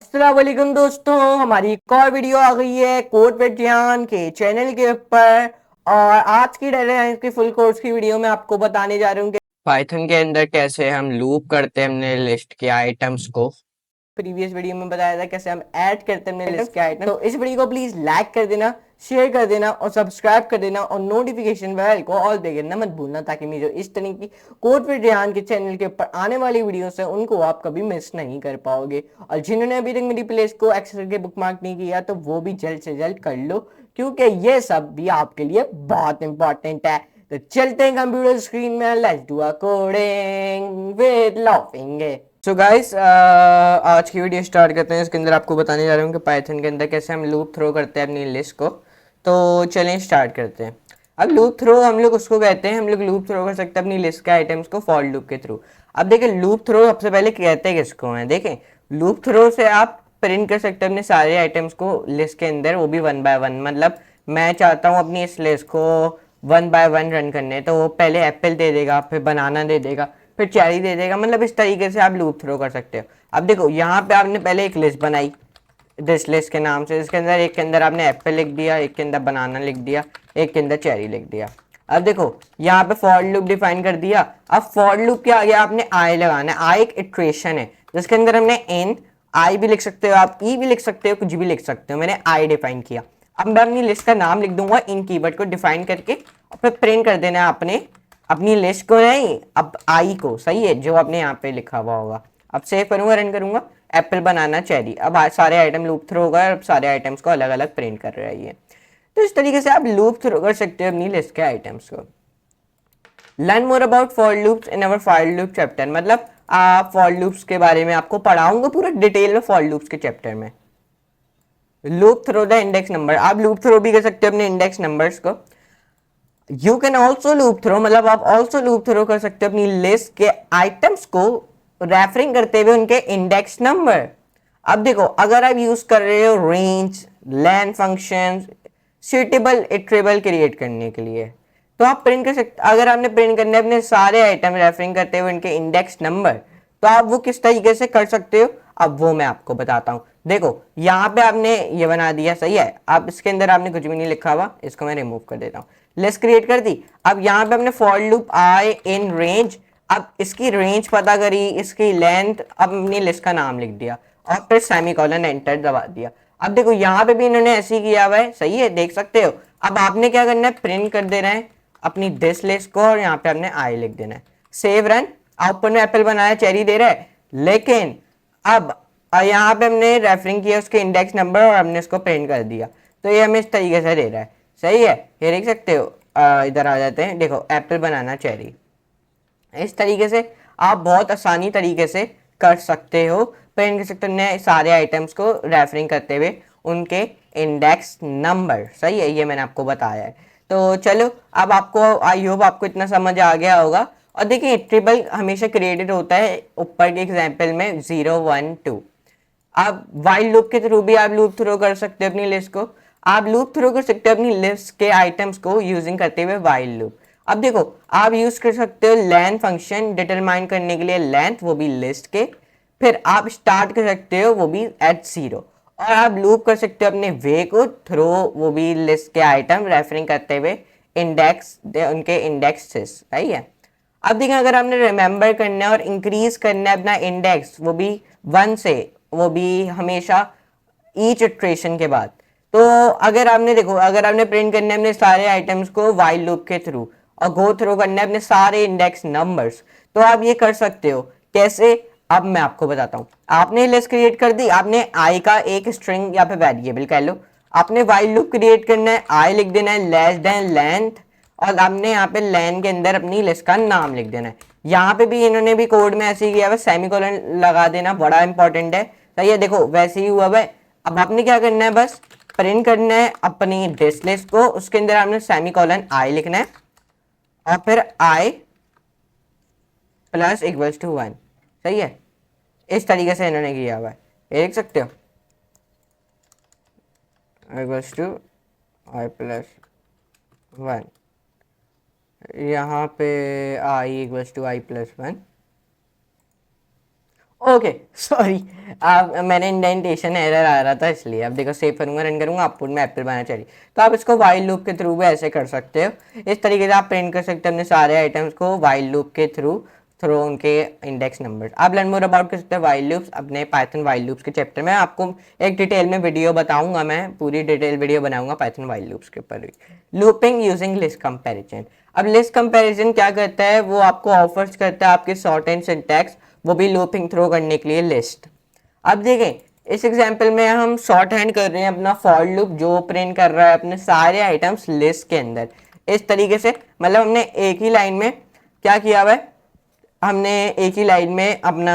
अस्सलाम वालेकुम दोस्तों, हमारी एक और वीडियो आ गई है कोड विद जियान के चैनल के ऊपर। और आज की डेटा साइंस की फुल कोर्स की वीडियो में आपको बताने जा रहा हूँ कि पाइथन के अंदर कैसे हम लूप करते हैं अपने लिस्ट के आइटम्स को। प्रीवियस वीडियो में बताया था कैसे हम ऐड करते हैं अपने लिस्ट के आइटम। तो इस वीडियो को प्लीज लाइक कर देना, शेयर कर देना और सब्सक्राइब कर देना और नोटिफिकेशन बेल को ऑल पे करना मत भूलना, ताकि मेरी जो इस तरह की कोड विद रेहान के चैनल के ऊपर आने वाली वीडियोस है उनको आप कभी मिस नहीं कर पाओगे। और जिन्होंने अभी तक मेरी प्लेलिस्ट को एक्सेस करके बुकमार्क नहीं किया तो वो भी जल्द से जल्द कर लो, क्योंकि ये सब भी आपके लिए बहुत इंपॉर्टेंट है। तो चलते हैं कंप्यूटर स्क्रीन में, let's do a coding with laughing. So guys, आज की वीडियो स्टार्ट करते हैं। इसके अंदर आपको बताने जा रहा हूँ कि पाइथन के अंदर कैसे हम लूप थ्रो करते हैं अपनी लिस्ट को। तो चलें स्टार्ट करते हैं। अब लूप थ्रो हम लोग उसको कहते हैं, हम लोग लूप थ्रो कर सकते हैं अपनी लिस्ट के आइटम्स को फॉर लूप के थ्रू। अब देखें लूप थ्रो सबसे पहले कहते हैं किसको हैं। देखें लूप थ्रो से आप प्रिंट कर सकते हैं अपने सारे आइटम्स को लिस्ट के अंदर, वो भी वन बाय वन। मतलब मैं चाहता हूँ अपनी इस लिस्ट को वन बाय वन रन करने, तो वो पहले एप्पल दे देगा, फिर बनाना दे देगा, फिर चेरी दे देगा। मतलब इस तरीके से आप लूप थ्रो कर सकते हो। अब देखो यहाँ पे आपने पहले एक लिस्ट बनाई दिस लिस्ट के नाम से, इसके अंदर एक के अंदर आपने एप्पल लिख दिया, एक के अंदर बनाना लिख दिया, एक के अंदर चेरी लिख दिया। अब देखो यहाँ पे फॉर लूप डिफाइन कर दिया। अब फॉर लूप के आगे आपने आई लगाना है। आई एक इटरेशन है जिसके अंदर हमने इन आई भी लिख सकते हो, आप ई भी लिख सकते हो, कुछ भी लिख सकते हो। मैंने आई डिफाइन किया। अब मैं अपनी लिस्ट का नाम लिख दूंगा इन कीवर्ड को डिफाइन करके, और फिर प्रिंट कर देना है आपने अपनी लिस्ट को, नहीं अब आई को, सही है, जो आपने यहाँ पे लिखा हुआ होगा। अब सेव करूंगा, रन करूंगा, एप्पल बनाना चेरी। अब सारे आइटम लूप थ्रो होगा और सारे आइटम्स को अलग अलग प्रिंट कर रहा है ये। तो इस तरीके से आप लूप थ्रो कर सकते हो अपनी लिस्ट के आइटम्स को। Learn more about for loops in our for loop chapter. मतलब फॉर लूप्स के बारे में आपको पढ़ाऊंगा पूरा डिटेल में फॉर लूप्स के चैप्टर में। Loop through the index number, आप लूप थ्रो भी कर सकते हो अपने इंडेक्स नंबर्स को। You can also loop through, मतलब आप ऑल्सो लूप थ्रो कर सकते हो अपनी लिस्ट के आइटम्स को रेफरिंग करते हुए उनके इंडेक्स नंबर। अब देखो अगर आप यूज कर रहे हो रेंज लैन फंक्शन सुटेबल इटरेबल क्रिएट करने के लिए, तो आप प्रिंट कर सकते। अगर आपने प्रिंट करने अपने सारे आइटम रेफरिंग करते हुए उनके इंडेक्स नंबर, तो आप वो किस तरीके से कर सकते हो, अब वो मैं आपको बताता हूँ। देखो यहाँ पे आपने ये बना दिया, सही है। अब इसके अंदर आपने कुछ भी नहीं लिखा हुआ, इसको मैं रिमूव कर देता हूँ। लिस्ट क्रिएट कर दी। अब यहाँ पे हमने for loop I in range, अब इसकी रेंज पता करी, इसकी लेंथ, अब अपनी लिस्ट का नाम लिख दिया और फिर सेमीकोलन एंटर दबा दिया। अब देखो यहाँ पे भी इन्होंने ऐसे ही किया हुआ है, सही है, देख सकते हो। अब आपने क्या करना है, प्रिंट कर देना है अपनी दिस लिस्ट को और यहाँ पे आपने आई लिख देना है। Save run. आउटपुट में एप्पल बनाया, चेरी दे रहा है, लेकिन अब यहाँ पे हमने रेफरिंग किया उसके इंडेक्स नंबर और हमने उसको प्रिंट कर दिया, तो ये हमें इस तरीके से दे रहा है, सही है। ये देख सकते हो। इधर आ जाते हैं, देखो एप्पल बनाना चेरी। इस तरीके से आप बहुत आसानी तरीके से कर सकते हो, प्रिंट कर सकते हो सारे आइटम्स को रेफरिंग करते हुए उनके इंडेक्स नंबर, सही है। ये मैंने आपको बताया है। तो चलो अब आपको, आई होप आपको इतना समझ आ गया होगा। और देखिए ट्रिपल हमेशा क्रिएटेड होता है ऊपर के एग्जाम्पल में 0 1 2। आप वाइल लूप के थ्रू भी आप लूप थ्रो कर सकते हो अपनी लिस्ट को। आप लूप थ्रो कर सकते हो अपनी लिस्ट के आइटम्स को यूजिंग करते हुए वाइल लूप। अब देखो आप यूज कर सकते हो लेन फंक्शन डिटरमाइन करने के लिए लेंथ, वो भी लिस्ट के। फिर आप स्टार्ट कर सकते हो वो भी एट 0, और आप लूप कर सकते हो अपने वे को थ्रो, वो भी लिस्ट के आइटम रेफरिंग करते हुए इंडेक्स, उनके इंडेक्सेस, सही है। अब देखिए अगर आपने रिमेंबर करना है और इंक्रीज करना है अपना इंडेक्स, वो भी वन से, वो भी हमेशा ईच इटरेशन के बाद, तो अगर आपने देखो अगर आपने प्रिंट करना है अपने सारे आइटम्स को वाइल लूप के थ्रू और गो थ्रू करना है अपने सारे इंडेक्स नंबर्स, तो आप ये कर सकते हो। कैसे, अब मैं आपको बताता हूँ। आपने लिस्ट क्रिएट कर दी, आपने आई का एक स्ट्रिंग या फिर वेरिएबल कह लो, आपने वाइल लूप क्रिएट करना है, आई लिख देना है लेस देन लेंथ, और आपने यहाँ पे लेन के अंदर अपनी लिस्ट का नाम लिख देना है। यहाँ पे भी इन्होंने भी कोड में ऐसे ही किया हुआ, सेमीकोलन लगा देना, बड़ा इंपॉर्टेंट है, सही है। देखो वैसे ही हुआ है। अब आपने क्या करना है, बस प्रिंट करना है अपनी डिस लिस्ट को, उसके अंदर आपने सेमीकोलन आई लिखना है और फिर आई प्लस इक्वल्स टू 1, सही है। इस तरीके से इन्होंने किया हुआ है, ये देख सकते हो, इक्वल्स टू आई प्लस 1, यहाँ पे I equals to I plus 1, okay sorry, आप मैंने इंडेंटेशन एरर आ रहा था इसलिए। अब देखो सेव करूंगा, रन करूंगा, आउटपुट में एप्पल बनाना चाहिए। तो आप इसको वाइल लूप के थ्रू भी ऐसे कर सकते हो। इस तरीके से आप प्रिंट कर सकते हो अपने सारे आइटम्स को वाइल लूप के थ्रू थ्रू उनके इंडेक्स नंबर। आप लर्न मोर अबाउट कर सकते हैं वाइल लूप्स अपने पाइथन वाइल लूप्स के चैप्टर में। आपको एक डिटेल में वीडियो बताऊंगा, मैं पूरी डिटेल वीडियो बनाऊंगा पाइथन वाइल लूप्स के ऊपर भी। Looping using list comparison. अब लिस्ट कंपैरिजन क्या करता है, वो आपको ऑफर्स करता है आपके सॉर्ट एंड सिंटैक्स, वो भी लूपिंग थ्रो करने के लिए लिस्ट। अब देखें इस एग्जांपल में हम शॉर्ट हैंड कर रहे हैं अपना फॉर लूप जो प्रिंट कर रहा है अपने सारे आइटम्स लिस्ट के अंदर। इस तरीके से मतलब हमने एक ही लाइन में क्या किया हुआ है, हमने एक ही लाइन में अपना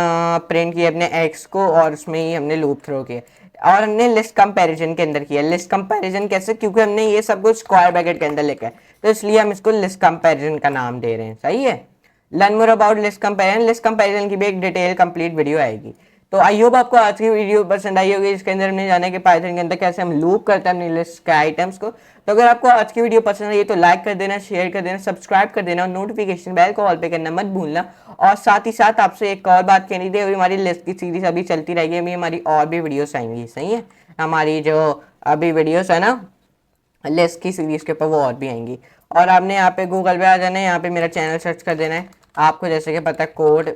प्रिंट किया अपने एक्स को और उसमें ही हमने लूप थ्रो किया और हमने लिस्ट कंपैरिजन के अंदर किया। लिस्ट कंपैरिजन कैसे, क्योंकि हमने ये सब कुछ स्क्वायर ब्रैकेट के अंदर लिखा है तो इसलिए हम इसको लिस्ट कंपैरिजन का नाम दे रहे हैं। सही है। Learn more about list comparison, list comparison की भी एक डिटेल कंप्लीट वीडियो आएगी। तो आई होप आपको आज की वीडियो पसंद आई होगी, इसके अंदर हमने जाना कि पाइथन के अंदर कैसे हम लूप करते हैं अपनी लिस्ट के आइटम्स को। तो अगर आपको आज की वीडियो पसंद आई तो लाइक कर देना, शेयर कर देना, सब्सक्राइब कर देना और नोटिफिकेशन बेल को ऑल पे करना मत भूलना। और साथ ही साथ आपसे एक और बात कहनी थी, अभी हमारी लिस्ट की सीरीज अभी चलती रहेगी, अभी हमारी और भी वीडियोस आएंगी। सही है, हमारी जो अभी वीडियोस है ना लिस्ट की सीरीज के ऊपर वो और भी आएंगी। और आपने यहाँ पे गूगल पे आ जाना है, यहाँ पे मेरा चैनल सर्च कर देना है आपको, जैसे कि पता है कोड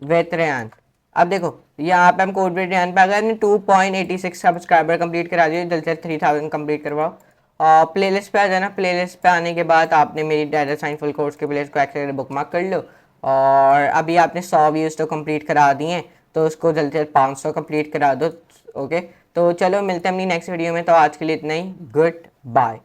विद रेहान। अब देखो यहाँ पे हम कोड विद रेहान पे आ गए, हमने 2.86 सब्सक्राइबर कंप्लीट करा दिए, जल्द से 3000 कंप्लीट करवाओ। और प्लेलिस्ट पे आ जाना, प्लेलिस्ट पे आने के बाद आपने मेरी डाटा साइंस फुल कोर्स के प्लेलिस्ट को एक्सेस बुक मार्क कर लो। और अभी आपने 100 व्यूज़ तो कंप्लीट करा दिए हैं तो उसको जल्द से 500 कंप्लीट करा दो। ओके, तो चलो मिलते हैं अपनी नेक्स्ट वीडियो में। तो आज के लिए इतना ही, गुड बाय।